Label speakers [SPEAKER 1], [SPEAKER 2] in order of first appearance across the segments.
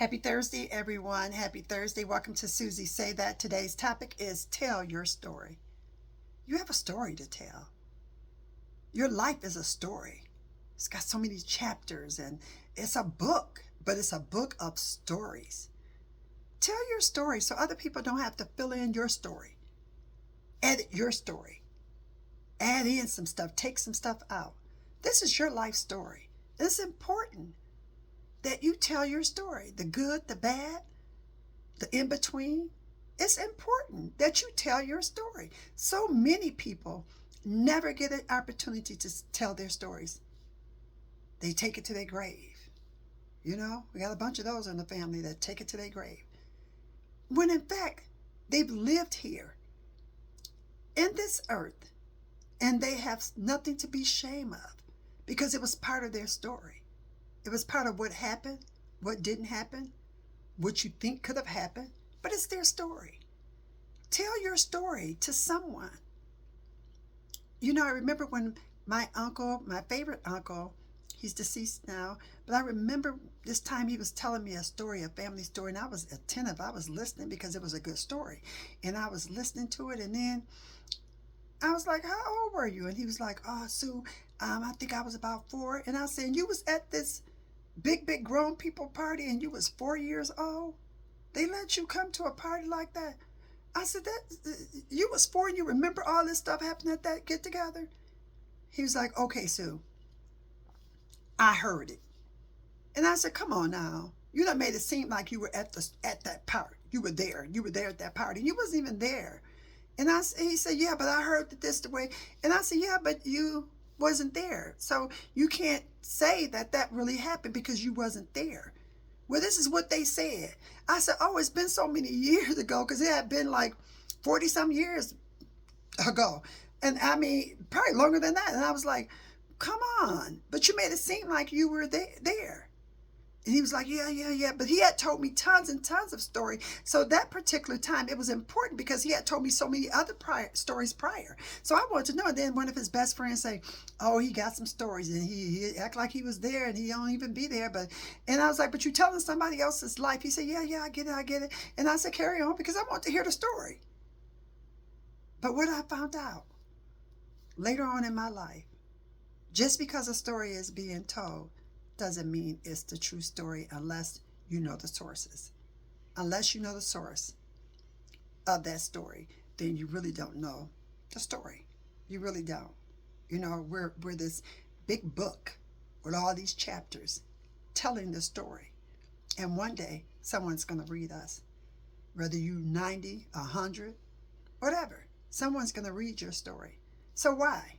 [SPEAKER 1] Happy Thursday, everyone. Happy Thursday. Welcome to Susie Say That. Today's topic is tell your story. You have a story to tell. Your life is a story. It's got so many chapters and it's a book, but it's a book of stories. Tell your story so other people don't have to fill in your story. Edit your story. Add in some stuff, take some stuff out. This is your life story. It's important that you tell your story, the good, the bad, the in between. It's important that you tell your story. So many people never get an opportunity to tell their stories. They take it to their grave. We got a bunch of those in the family that take it to their grave. When in fact, they've lived here in this earth and they have nothing to be ashamed of because it was part of their story. It was part of what happened, what didn't happen, what you think could have happened, but it's their story. Tell your story to someone. I remember when my uncle, my favorite uncle, he's deceased now, but I remember this time he was telling me a story, a family story, and I was attentive. I was listening because it was a good story. And I was listening to it, and then I was like, how old were you? And he was like, oh, Sue, I think I was about 4. And I said, you was at this big grown people party and you was 4 years old? They let you come to a party like that? I said, that you was 4 and you remember all this stuff happened at that get together? He was like, okay, Sue, I heard it. And I said, come on now. You done made it seem like you were at that party. You were there at that party. You wasn't even there. And he said, yeah, but I heard that this the way. And I said, yeah, but you wasn't there. So you can't say that really happened because you wasn't there. Well, this is what they said. I said, oh, it's been so many years ago because it had been like 40 some years ago. And I mean, probably longer than that. And I was like, come on. But you made it seem like you were there. And he was like, yeah. But he had told me tons and tons of stories. So that particular time, it was important because he had told me so many other stories prior. So I wanted to know. And then one of his best friends say, oh, he got some stories. And he act like he was there and he don't even be there. And I was like, but you telling somebody else's life. He said, yeah, I get it. And I said, carry on because I want to hear the story. But what I found out later on in my life, just because a story is being told, doesn't mean it's the true story unless you know the sources. Unless you know the source of that story, then you really don't know the story. You really don't. We're this big book with all these chapters telling the story. And one day, someone's going to read us. Whether you 90, 100, whatever. Someone's going to read your story. So why?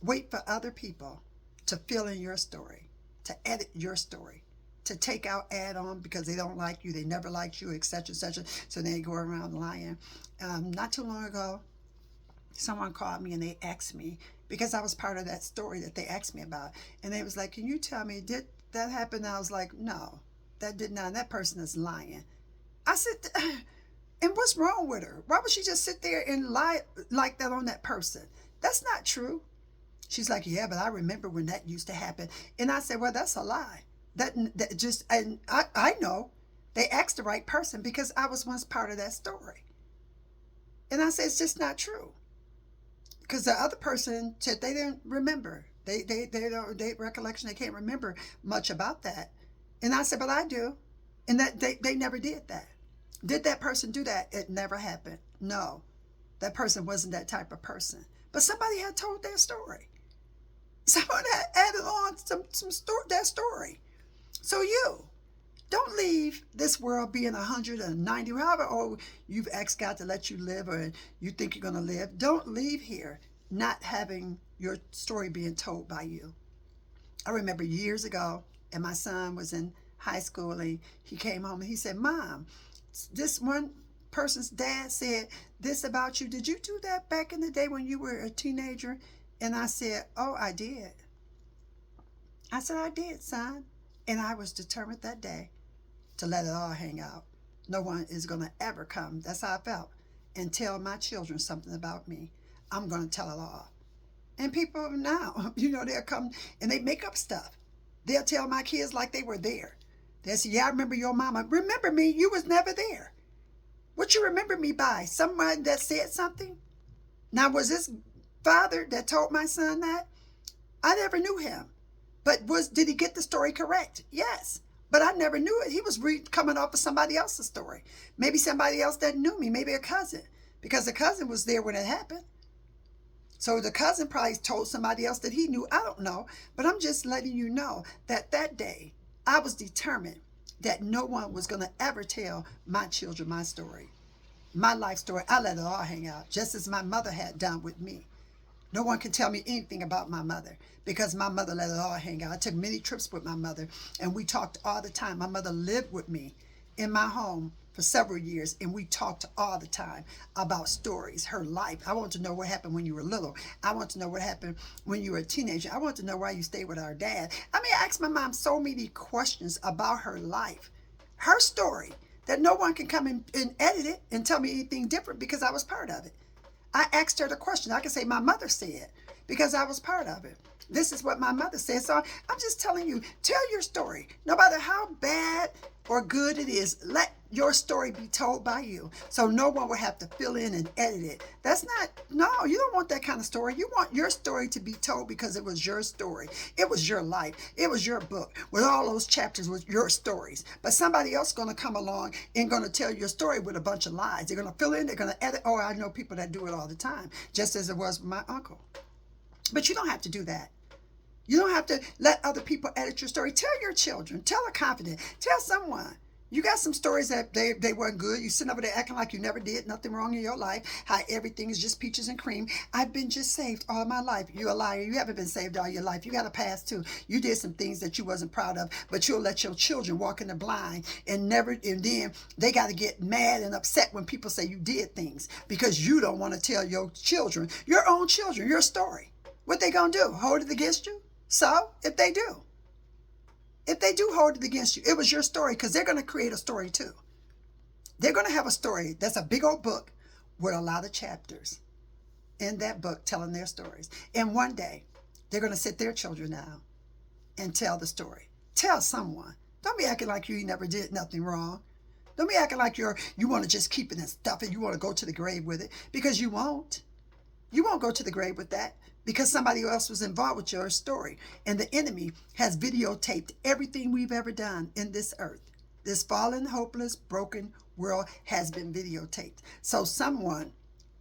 [SPEAKER 1] Wait for other people to fill in your story, to edit your story, to take out, add on because they don't like you, they never liked you, etc., etc. So they go around lying. Not too long ago, someone called me and they asked me, because I was part of that story that they asked me about, and they was like, can you tell me, did that happen? And I was like, no, that did not. That person is lying. I said, and what's wrong with her? Why would she just sit there and lie like that on that person? That's not true. She's like, yeah, but I remember when that used to happen. And I said, well, that's a lie. That just, and I know they asked the right person because I was once part of that story. And I said, it's just not true. Because the other person said they didn't remember. They don't, they recollection, they can't remember much about that. And I said, but I do. And that they never did that. Did that person do that? It never happened. No, that person wasn't that type of person. But somebody had told their story. Someone had added on that story. So you don't leave this world being 190, however old you've asked God to let you live or you think you're going to live. Don't leave here not having your story being told by you. I remember years ago, and my son was in high school, and he came home and he said, Mom, this one person's dad said this about you. Did you do that back in the day when you were a teenager? And I said, oh, I did. I said, I did, son. And I was determined that day to let it all hang out. No one is going to ever come, that's how I felt, and tell my children something about me. I'm going to tell it all. And people now, they'll come and they make up stuff. They'll tell my kids like they were there. They say, yeah, I remember your mama. Remember me? You was never there. What you remember me by? Someone that said something? Now, was this father that told my son that? I never knew him. But did he get the story correct? Yes. But I never knew it. He was coming off of somebody else's story. Maybe somebody else that knew me, maybe a cousin, because the cousin was there when it happened. So the cousin probably told somebody else that he knew. I don't know. But I'm just letting you know that that day I was determined that no one was going to ever tell my children my story, my life story. I let it all hang out, just as my mother had done with me. No one can tell me anything about my mother because my mother let it all hang out. I took many trips with my mother and we talked all the time. My mother lived with me in my home for several years and we talked all the time about stories, her life. I want to know what happened when you were little. I want to know what happened when you were a teenager. I want to know why you stayed with our dad. I asked my mom so many questions about her life, her story, that no one can come and edit it and tell me anything different because I was part of it. I asked her the question. I can say my mother said because I was part of it. This is what my mother said. So I'm just telling you, tell your story. No matter how bad or good it is, let your story be told by you. So no one will have to fill in and edit it. No, you don't want that kind of story. You want your story to be told because it was your story. It was your life. It was your book with all those chapters with your stories. But somebody else is going to come along and going to tell your story with a bunch of lies. They're going to fill in. They're going to edit. Oh, I know people that do it all the time, just as it was with my uncle. But you don't have to do that. You don't have to let other people edit your story. Tell your children. Tell a confidant. Tell someone. You got some stories that they weren't good. You sitting over there acting like you never did nothing wrong in your life. How everything is just peaches and cream. I've been just saved all my life. You're a liar. You haven't been saved all your life. You got a past too. You did some things that you wasn't proud of, but you'll let your children walk in the blind and then they got to get mad and upset when people say you did things because you don't want to tell your children, your own children, your story. What they gonna do? Hold it against you? So, if they do hold it against you, it was your story because they're going to create a story too. They're going to have a story that's a big old book with a lot of chapters in that book telling their stories. And one day, they're going to sit their children down and tell the story. Tell someone. Don't be acting like you never did nothing wrong. Don't be acting like you want to just keep it and stuff it. You want to go to the grave with it because you won't. You won't go to the grave with that because somebody else was involved with your story. And the enemy has videotaped everything we've ever done in this earth. This fallen, hopeless, broken world has been videotaped. So someone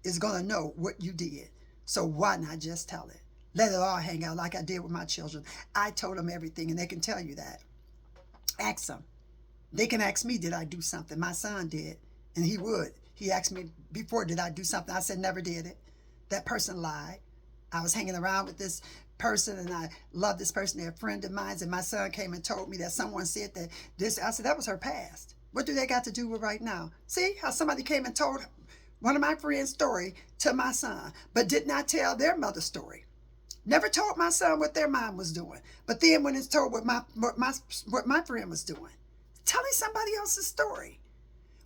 [SPEAKER 1] is going to know what you did. So why not just tell it? Let it all hang out like I did with my children. I told them everything and they can tell you that. Ask them. They can ask me, did I do something? My son did. And he would. He asked me before, did I do something? I said, never did it. That person lied. I was hanging around with this person and I love this person. They're a friend of mine. And my son came and told me that someone said that this. I said, that was her past. What do they got to do with right now? See how somebody came and told one of my friends' story to my son, but did not tell their mother's story. Never told my son what their mom was doing. But then when it's told what my friend was doing, telling somebody else's story.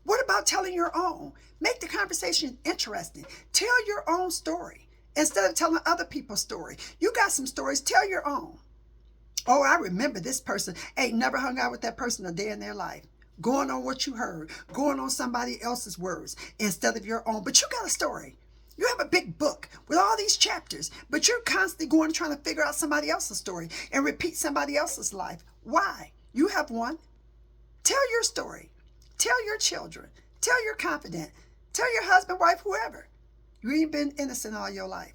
[SPEAKER 1] What about telling your own? Make the conversation interesting. Tell your own story instead of telling other people's story. You got some stories, tell your own. Oh, I remember this person. Ain't never hung out with that person a day in their life. Going on what you heard, going on somebody else's words instead of your own. But you got a story. You have a big book with all these chapters, but you're constantly going trying to figure out somebody else's story and repeat somebody else's life. Why? You have one. Tell your story. Tell your children. Tell your confidant. Tell your husband, wife, whoever. You ain't been innocent all your life.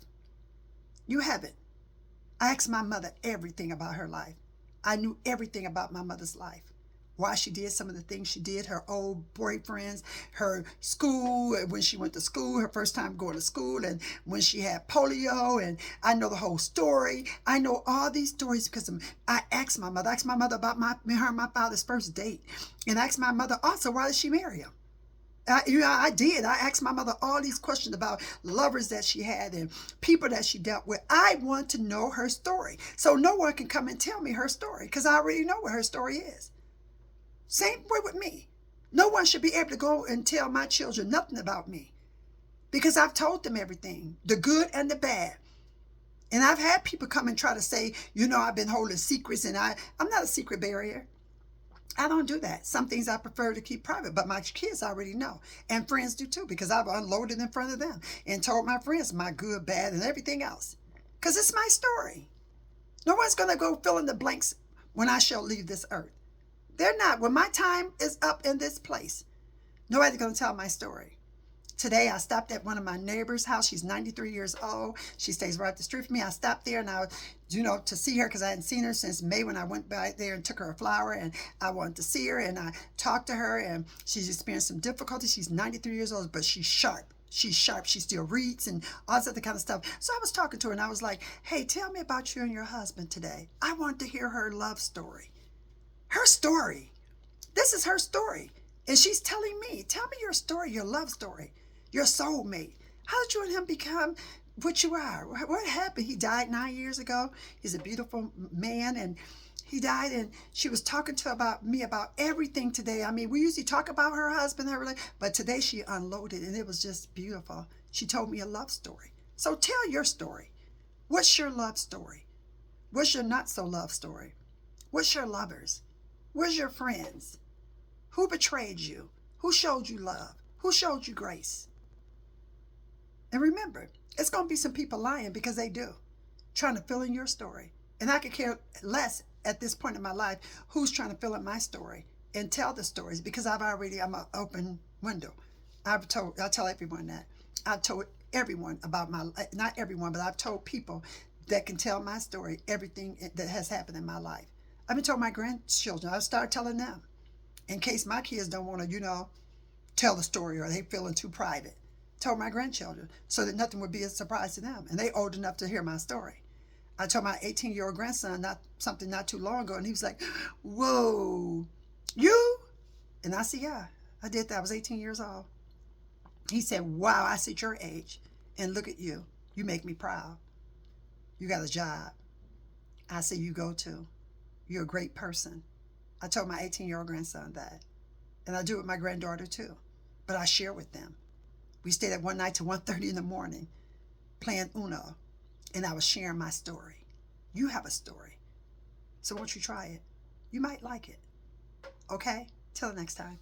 [SPEAKER 1] You haven't. I asked my mother everything about her life. I knew everything about my mother's life. Why she did some of the things she did, her old boyfriends, her school, when she went to school, her first time going to school, and when she had polio, and I know the whole story. I know all these stories because I asked my mother. I asked my mother about her and my father's first date. And I asked my mother also, why did she marry him? I did. I asked my mother all these questions about lovers that she had and people that she dealt with. I want to know her story. So no one can come and tell me her story because I already know what her story is. Same way with me. No one should be able to go and tell my children nothing about me because I've told them everything, the good and the bad. And I've had people come and try to say, I've been holding secrets and I'm not a secret barrier. I don't do that. Some things I prefer to keep private, but my kids already know. And friends do too, because I've unloaded in front of them and told my friends my good, bad, and everything else. Because it's my story. No one's going to go fill in the blanks when I shall leave this earth. They're not. When my time is up in this place, nobody's going to tell my story. Today, I stopped at one of my neighbor's house. She's 93 years old. She stays right up the street from me. I stopped there and to see her because I hadn't seen her since May when I went by there and took her a flower. And I wanted to see her and I talked to her and she's experienced some difficulty. She's 93 years old, but she's sharp. She's sharp. She still reads and all this other kind of stuff. So I was talking to her and I was like, hey, tell me about you and your husband today. I want to hear her love story. Her story. This is her story. And she's telling me, tell me your story, your love story. Your soulmate. How did you and him become what you are? What happened? He died 9 years ago. He's a beautiful man and he died, and she was talking to me about everything today. I mean, we usually talk about her husband, but today she unloaded and it was just beautiful. She told me a love story. So tell your story. What's your love story? What's your not so love story? What's your lovers? Where's your friends? Who betrayed you? Who showed you love? Who showed you grace? And remember, it's going to be some people lying because they do, trying to fill in your story. And I could care less at this point in my life who's trying to fill in my story and tell the stories because I'm an open window. I tell everyone that. I've told everyone about not everyone, but I've told people that can tell my story, everything that has happened in my life. I've been told my grandchildren. I started telling them in case my kids don't want to, tell the story or they feeling too private. Told my grandchildren so that nothing would be a surprise to them. And they old enough to hear my story. I told my 18-year-old grandson not too long ago, and he was like, whoa, you? And I said, yeah, I did that. I was 18 years old. He said, wow, I see your age. And look at you. You make me proud. You got a job. I said, you go to. You're a great person. I told my 18-year-old grandson that. And I do it with my granddaughter too. But I share with them. We stayed up one night till 1:30 in the morning playing Uno, and I was sharing my story. You have a story. So won't you try it? You might like it. Okay? Till next time.